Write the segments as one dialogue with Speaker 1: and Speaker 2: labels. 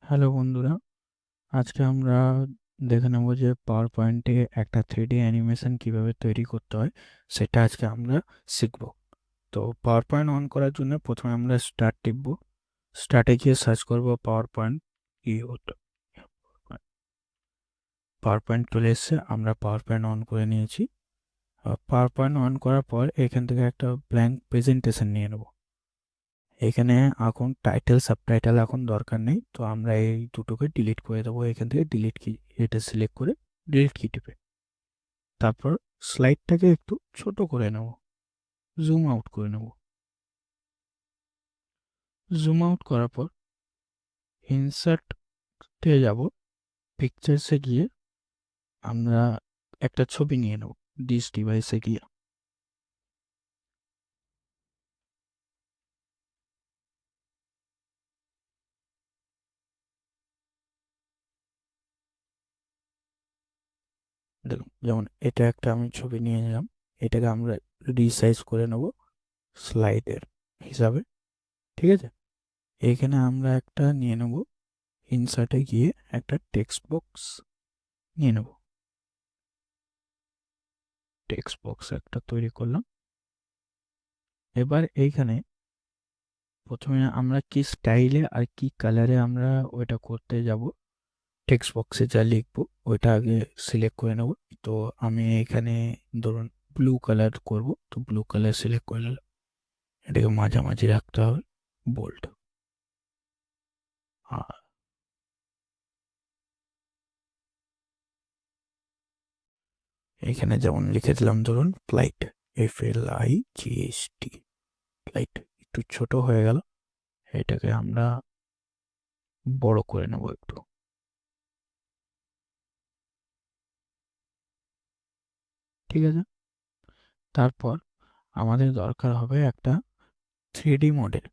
Speaker 1: Hello বন্ধুরা, আজকে আমরা দেখে নেব যে পাওয়ার পয়েন্টে একটা 3D অ্যানিমেশন কিভাবে তৈরি করতে হয় সেটা আজকে আমরা শিখব। তো পাওয়ার পয়েন্ট অন করার জন্য প্রথমে আমরা স্টার্ট টিপব। স্টার্টে গিয়ে সার্চ করব পাওয়ার পয়েন্ট কি হতো। পাওয়ার পয়েন্ট চলে এসেছে, আমরা পাওয়ার পয়েন্ট অন করে নিয়েছি। পাওয়ার পয়েন্ট অন করার পর এখান থেকে একটা ব্ল্যাঙ্ক প্রেজেন্টেশন নিয়ে নেব। এখানে এখন টাইটেল সাবটাইটেল এখন দরকার নেই, তো আমরা এই দুটোকে ডিলিট করে দেবো। এখান থেকে ডিলিট কি এটা সিলেক্ট করে ডিলিট কি টিপে তারপর স্লাইডটাকে একটু ছোট করে নেব, জুম আউট করে নেব। জুম আউট করার পর ইনসার্টে যাব, পিকচার্সে গিয়ে আমরা একটা ছবি নিয়ে নেব। ডিস ডিভাইসে গিয়ে দেখুন, যেমন এটা একটা আমি ছবি নিয়ে নিলাম, এটাকে আমরা রিসাইজ করে নেব স্লাইডের হিসাবে। ঠিক আছে, এখানে আমরা একটা নিয়ে নেব, ইনসার্টে গিয়ে একটা টেক্সট বক্স নিয়ে নেব। টেক্সট বক্স একটা তৈরি করলাম। এবার এইখানে প্রথমে আমরা কি স্টাইলে আর কি কালারে আমরা ওইটা করতে যাব, টেক্সট বক্সে যা লিখবো ওইটা আগে সিলেক্ট করে নেব। তো আমি এখানে ধরুন ব্লু কালার করব, তো ব্লু কালার সিলেক্ট করে নিলাম। এটাকে মাঝামাঝি রাখতে হবে, বোল্ড। আর এখানে যেমন লিখে দিলাম ধরুন ফ্লাইট, FLIGHT, ফ্লাইট। একটু ছোট হয়ে গেল, এটাকে আমরা বড় করে নেব একটু। ঠিক আছে, তারপর আমাদের দরকার হবে একটা 3D মডেল।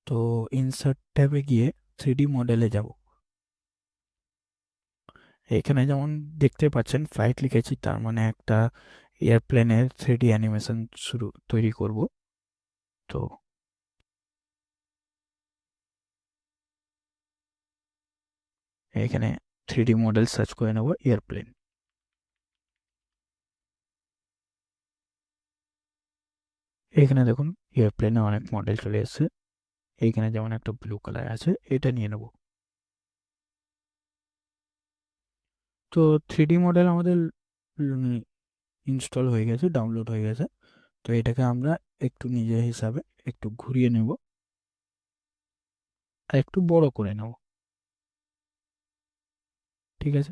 Speaker 1: তো ইনসার্ট ট্যাবে গিয়ে 3D মডেলে যাব। এখানে যেমন দেখতে পাচ্ছেন ফ্লাইট লিখেছি, তার মানে একটা এয়ারপ্লেনের 3D অ্যানিমেশন তৈরি করব। তো এখানে 3D মডেল সার্চ করে নেব এয়ারপ্লেন। এখানে দেখুন এয়ারপ্লেনে অনেক মডেল চলে এসেছে। এইখানে যেমন একটা ব্লু কালার আছে, এটা নিয়ে নেব। তো 3D মডেল আমাদের ইনস্টল হয়ে গেছে, ডাউনলোড হয়ে গেছে। তো এটাকে আমরা একটু নিজের হিসাবে একটু ঘুরিয়ে নেব আর একটু বড় করে নেব। ঠিক আছে,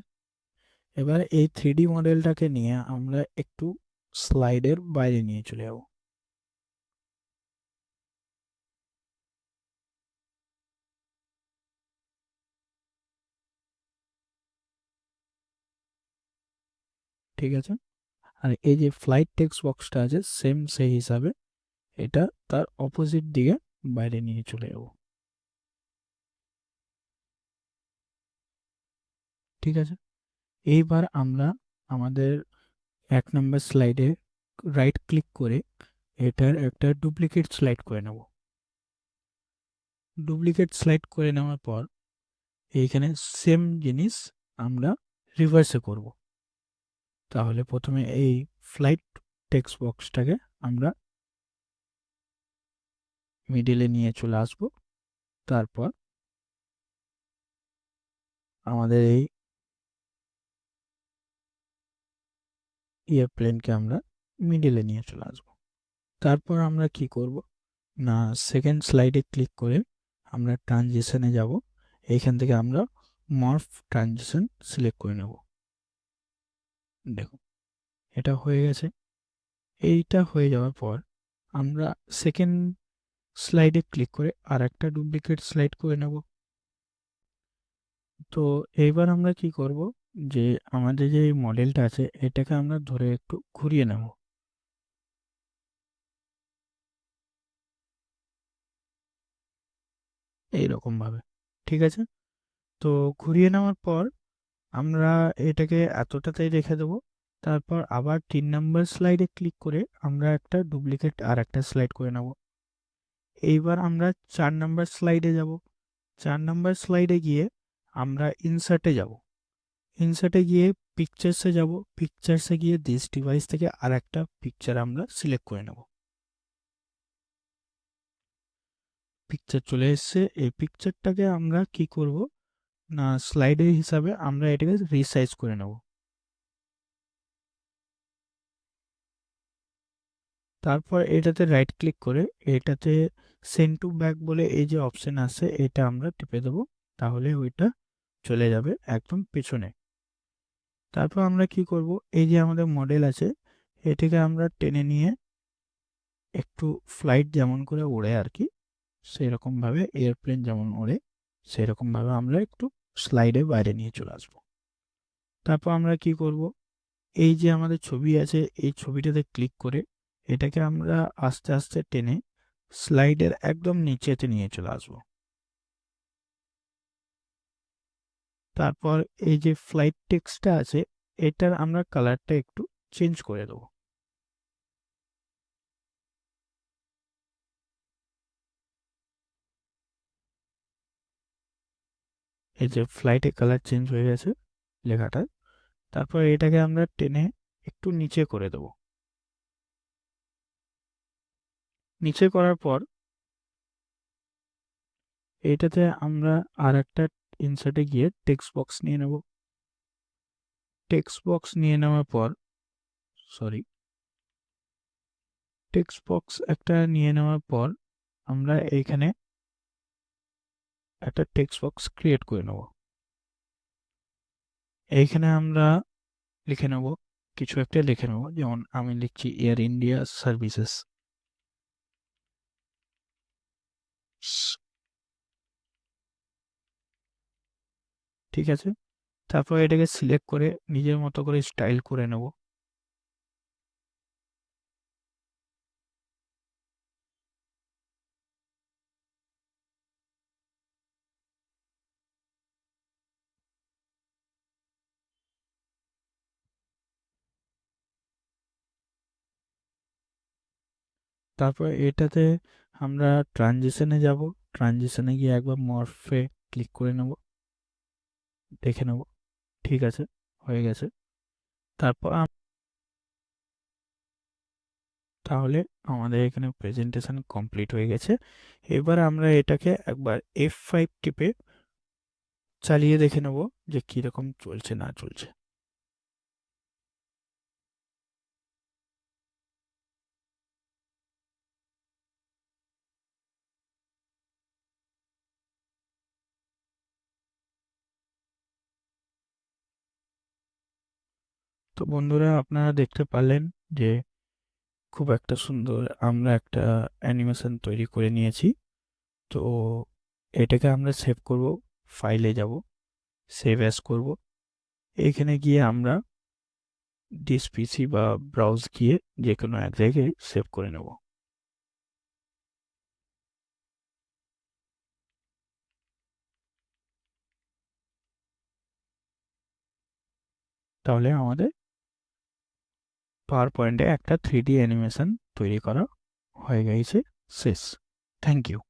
Speaker 1: এবার এই 3D মডেলটাকে নিয়ে আমরা একটু স্লাইডের বাইরে নিয়ে চলে যাব। ঠিক আছে, আর এই যে ফ্লাইট টেক্সট বক্সটা আছে সেম সেই হিসাবে এটা তার অপোজিট দিকে বাইরে নিয়ে চলে যাব। ঠিক আছে, এইবার আমরা আমাদের 1 নম্বর স্লাইডে রাইট ক্লিক করে এটার একটা ডুপ্লিকেট স্লাইড করে নেব। ডুপ্লিকেট স্লাইড করে নেওয়ার পর এইখানে সেম জিনিস আমরা রিভার্সে করব। তাহলে প্রথমে এই ফ্লাইট টেক্সট বক্সটাকে আমরা মিডিলে নিয়ে চলে আসব। তারপর আমাদের এই এয়ারপ্লেনকে আমরা মিডিলে নিয়ে চলে আসব। তারপর আমরা কি করব না, সেকেন্ড স্লাইডে ক্লিক করে আমরা ট্রানজিশনে যাব। এইখান থেকে আমরা মর্ফ ট্রানজিশন সিলেক্ট করে নেব। দেখুন এটা হয়ে গেছে। এইটা হয়ে যাওয়ার পর আমরা সেকেন্ড স্লাইডে ক্লিক করে আর একটা ডুপ্লিকেট স্লাইড করে নেব। তো এইবার আমরা কি করব, যে আমাদের যে মডেলটা আছে এটাকে আমরা ধরে একটু ঘুরিয়ে নেব। এইরকম ভাবে। ঠিক আছে, তো ঘুরিয়ে নেওয়ার পর আমরা এটাকে এতটাতেই রেখে দেবো। তারপর আবার 3 নম্বর স্লাইডে ক্লিক করে আমরা একটা ডুপ্লিকেট আর একটা স্লাইড করে নেব। এইবার আমরা 4 নম্বর স্লাইডে যাব। 4 নম্বর স্লাইডে গিয়ে আমরা ইনসার্টে যাব। ইনসার্টে গিয়ে পিকচার্সে যাব। পিকচার্সে গিয়ে দিস ডিভাইস থেকে আর একটা পিকচার আমরা সিলেক্ট করে নেব। পিকচার চলে এসছে। এই পিকচারটাকে আমরা কি করব না, স্লাইডের হিসাবে আমরা এটাকে রিসাইজ করে নেব। তারপর এটাতে রাইট ক্লিক করে এটাতে সেন্ড টু ব্যাক বলে এই যে অপশন আছে এটা আমরা টিপে দেবো, তাহলে ওইটা চলে যাবে একদম পেছনে। তারপর আমরা কি করব, এই যে আমাদের মডেল আছে এটাকে আমরা টেনে নিয়ে একটু ফ্লাইট যেমন করে ওড়ে আর কি, সেরকমভাবে এয়ারপ্লেন যেমন ওড়ে সেরকমভাবে আমরা একটু স্লাইডে বাইরে নিয়ে চলে আসব। তারপর আমরা কি করব, এই যে আমাদের ছবি আছে এই ছবিটাতে ক্লিক করে এটাকে আমরা আস্তে আস্তে টেনে স্লাইডের একদম নিচেতে নিয়ে চলে আসব। তারপর এই যে ফ্লাইট টেক্সটটা আছে এটার আমরা কালারটা একটু চেঞ্জ করে দেব। এই যে ফ্লাইটে কালার চেঞ্জ হয়ে গেছে লেখাটা। তারপর এটাকে আমরা টেনে একটু নিচে করে দেব। নিচে করার পর এইটাতে আমরা আর একটা ইনসার্টে গিয়ে টেক্সট বক্স নিয়ে নেব। টেক্সট বক্স নিয়ে নেওয়ার পর টেক্সট বক্স একটা নিয়ে নেওয়ার পর আমরা এইখানে একটা টেক্সট বক্স ক্রিয়েট করে নেব। এইখানে আমরা লিখে নেব, কিছু একটা লিখে নেব, যেমন আমি লিখছি এয়ার ইন্ডিয়া সার্ভিসেস। ঠিক আছে, তারপর এটাকে সিলেক্ট করে নিজের মতো করে স্টাইল করে নেব। তারপর এটাতে আমরা ট্রানজিশনে যাব। ট্রানজিশনে গিয়ে একবার মরফে ক্লিক করে নেব, দেখে নেব ঠিক আছে, হয়ে গেছে। তারপর তাহলে আমাদের এখানে প্রেজেন্টেশন কমপ্লিট হয়ে গেছে। এবার আমরা এটাকে একবার F5 টিপে চালিয়ে দেখে নেব যে কীরকম চলছে না চলছে। তো বন্ধুরা আপনারা দেখতে পারলেন যে খুব একটা সুন্দর আমরা একটা অ্যানিমেশন তৈরি করে নিয়েছি। তো এটাকে আমরা সেভ করব, ফাইলে যাব, সেভ অ্যাজ করব। এখানে গিয়ে আমরা দিস পিসি বা ব্রাউজ গিয়ে যে কোনো এক জায়গায় সেভ করে নেব। তাহলে আমাদের পাওয়ার পয়েন্টে একটা 3D অ্যানিমেশন তৈরি করা হয়ে গেছে, শেষ। Thank you.